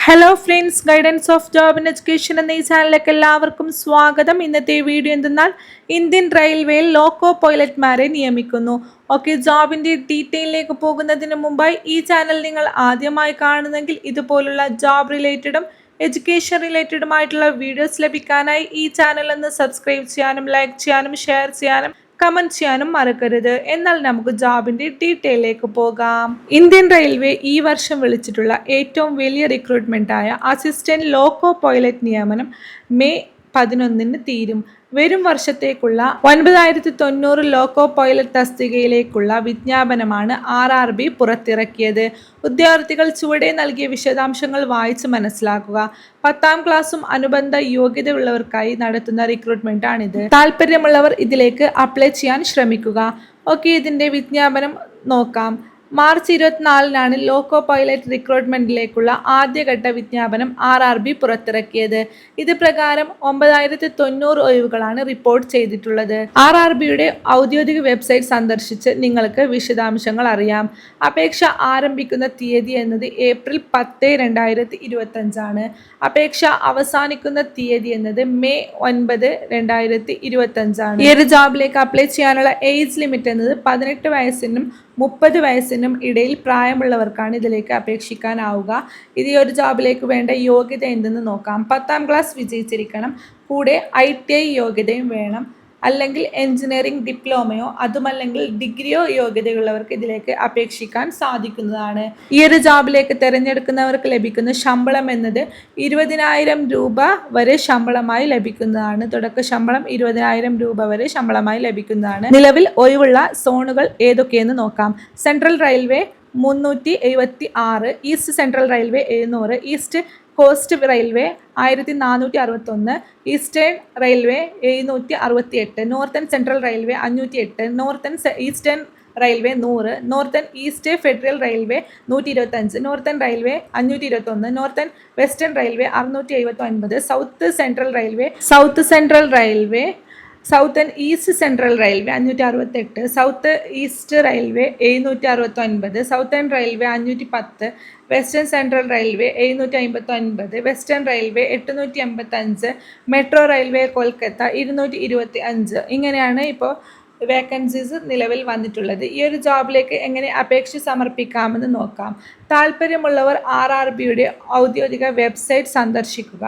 Hello friends, guidance of job and education എന്ന ഈ ചാനലിലേക്ക് എല്ലാവർക്കും സ്വാഗതം. ഇന്നത്തെ വീഡിയോ എന്തെന്നാൽ ഇന്ത്യൻ റെയിൽവേയിൽ ലോക്കോ പൈലറ്റ്മാരെ നിയമിക്കുന്നു. ഓക്കെ, ജോബിൻ്റെ ഡീറ്റെയിലേക്ക് പോകുന്നതിന് മുമ്പായി ഈ ചാനൽ നിങ്ങൾ ആദ്യമായി കാണുന്നെങ്കിൽ ഇതുപോലുള്ള ജോബ് റിലേറ്റഡും എഡ്യൂക്കേഷൻ റിലേറ്റഡുമായിട്ടുള്ള വീഡിയോസ് ലഭിക്കാനായി ഈ ചാനൽ ഒന്ന് സബ്സ്ക്രൈബ് ചെയ്യാനും ലൈക്ക് ചെയ്യാനും ഷെയർ ചെയ്യാനും കമന്റ് ചെയ്യാനും മറക്കരുത്. എന്നാൽ നമുക്ക് ജോബിന്റെ ഡീറ്റെയിലേക്ക് പോകാം. ഇന്ത്യൻ റെയിൽവേ ഈ വർഷം വിളിച്ചിട്ടുള്ള ഏറ്റവും വലിയ റിക്രൂട്ട്മെന്റ് ആയ അസിസ്റ്റന്റ് ലോക്കോ പൈലറ്റ് നിയമനം മെയ് 11 തീരും. വരും വർഷത്തേക്കുള്ള 9,900 ലോക്കോ പൈലറ്റ് തസ്തികയിലേക്കുള്ള വിജ്ഞാപനമാണ് RRB പുറത്തിറക്കിയത്. ഉദ്യോഗാർത്ഥികൾ ചുവടെ നൽകിയ വിശദാംശങ്ങൾ വായിച്ച് മനസ്സിലാക്കുക. 10ാം ക്ലാസ്സും അനുബന്ധ യോഗ്യതയുള്ളവർക്കായി നടത്തുന്ന റിക്രൂട്ട്മെന്റ് ആണിത്. താല്പര്യമുള്ളവർ ഇതിലേക്ക് അപ്ലൈ ചെയ്യാൻ ശ്രമിക്കുക. ഓക്കെ, ഇതിന്റെ വിജ്ഞാപനം നോക്കാം. മാർച്ച് 24 ലോക്കോ പൈലറ്റ് റിക്രൂട്ട്മെന്റിലേക്കുള്ള ആദ്യഘട്ട വിജ്ഞാപനം RRB പുറത്തിറക്കിയത്. ഇത് പ്രകാരം 9,900 ഒഴിവുകളാണ് റിപ്പോർട്ട് ചെയ്തിട്ടുള്ളത്. RRBയുടെ ഔദ്യോഗിക വെബ്സൈറ്റ് സന്ദർശിച്ച് നിങ്ങൾക്ക് വിശദാംശങ്ങൾ അറിയാം. അപേക്ഷ ആരംഭിക്കുന്ന തീയതി എന്നത് ഏപ്രിൽ 10, 2025 അപേക്ഷ അവസാനിക്കുന്ന തീയതി എന്നത് മെയ് 9, 2025 ഈ ഒരു ജോബിലേക്ക് അപ്ലൈ ചെയ്യാനുള്ള ഏജ് ലിമിറ്റ് എന്നത് 18 വയസ്സിനും 30 വയസ്സിനും ഇടയിൽ പ്രായമുള്ളവർക്കാണ് ഇതിലേക്ക് അപേക്ഷിക്കാനാവുക. ഇത് ഈ ഒരു ജോബിലേക്ക് വേണ്ട യോഗ്യത എന്തെന്ന് നോക്കാം. 10ാം ക്ലാസ് വിജയിച്ചിരിക്കണം. കൂടെ ITI യോഗ്യതയും വേണം. അല്ലെങ്കിൽ എഞ്ചിനീയറിംഗ് ഡിപ്ലോമയോ അതുമല്ലെങ്കിൽ ഡിഗ്രിയോ യോഗ്യതയുള്ളവർക്ക് ഇതിലേക്ക് അപേക്ഷിക്കാൻ സാധിക്കുന്നതാണ്. ഈ ഒരു ജോബിലേക്ക് തിരഞ്ഞെടുക്കുന്നവർക്ക് ലഭിക്കുന്ന ശമ്പളം എന്നത് 20,000 രൂപ വരെ ശമ്പളമായി ലഭിക്കുന്നതാണ്. തുടക്ക ശമ്പളം 20,000 രൂപ വരെ ശമ്പളമായി ലഭിക്കുന്നതാണ്. നിലവിൽ ഒഴിവുള്ള സോണുകൾ ഏതൊക്കെയെന്ന് നോക്കാം. Central railway 376, east central railway 700, east cost railway 1461, eastern railway 768, northern central railway 508, northern eastern railway 100, northern east federal railway 125, northern railway 521, northern western railway 679, south central railway south and east central railway 568, south east railway 769, southern railway 510, western central railway 759, western railway 885, metro railway Kolkata 225. ഇങ്ങനെയാണ് ഇപ്പോൾ vacancies നിലവിൽ വന്നിട്ടുള്ളത്. ഈ ഒരു ജോബിലേക്ക് എങ്ങനെ അപേക്ഷ സമർപ്പിക്കാമെന്ന് നോക്കാം. താല്പര്യമുള്ളവർ RRBയുടെ ഔദ്യോഗിക വെബ്സൈറ്റ് സന്ദർശിക്കുക.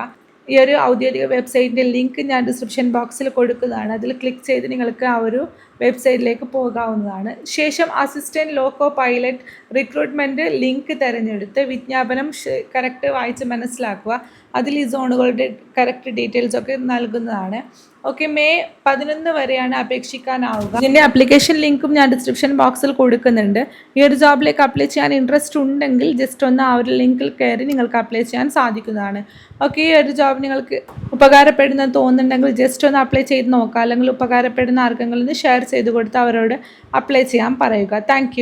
ഈ ഒരു ഔദ്യോഗിക വെബ്സൈറ്റിൻ്റെ ലിങ്ക് ഞാൻ ഡിസ്ക്രിപ്ഷൻ ബോക്സിൽ കൊടുക്കുന്നതാണ്. അതിൽ ക്ലിക്ക് ചെയ്ത് നിങ്ങൾക്ക് ആ ഒരു വെബ്സൈറ്റിലേക്ക് പോകാവുന്നതാണ്. ശേഷം assistant loco pilot recruitment link തിരഞ്ഞെടുത്ത് വിജ്ഞാപനം കറക്റ്റ് വായിച്ച് മനസ്സിലാക്കുക. അതിൽ ഈ സോണുകളുടെ കറക്റ്റ് ഡീറ്റെയിൽസൊക്കെ നൽകുന്നതാണ്. ഓക്കെ, മെയ് 11 വരെയാണ് അപേക്ഷിക്കാനാവുക. ഇതിൻ്റെ ആപ്ലിക്കേഷൻ ലിങ്കും ഞാൻ ഡിസ്ക്രിപ്ഷൻ ബോക്സിൽ കൊടുക്കുന്നുണ്ട്. ഈ ഒരു ജോബിലേക്ക് അപ്ലൈ ചെയ്യാൻ ഇൻട്രസ്റ്റ് ഉണ്ടെങ്കിൽ ജസ്റ്റ് ഒന്ന് ആ ഒരു ലിങ്കിൽ കയറി നിങ്ങൾക്ക് അപ്ലൈ ചെയ്യാൻ സാധിക്കുന്നതാണ്. ഓക്കെ, ഈ ഒരു ജോബ് നിങ്ങൾക്ക് ഉപകാരപ്പെടുന്ന തോന്നുന്നുണ്ടെങ്കിൽ ജസ്റ്റ് ഒന്ന് അപ്ലൈ ചെയ്ത് നോക്കുക. അല്ലെങ്കിൽ ഉപകാരപ്പെടുന്ന ആർക്കെങ്കിലും ഷെയർ ചെയ്ത് കൊടുത്ത് അവരോട് അപ്ലൈ ചെയ്യാൻ പറയുക. താങ്ക്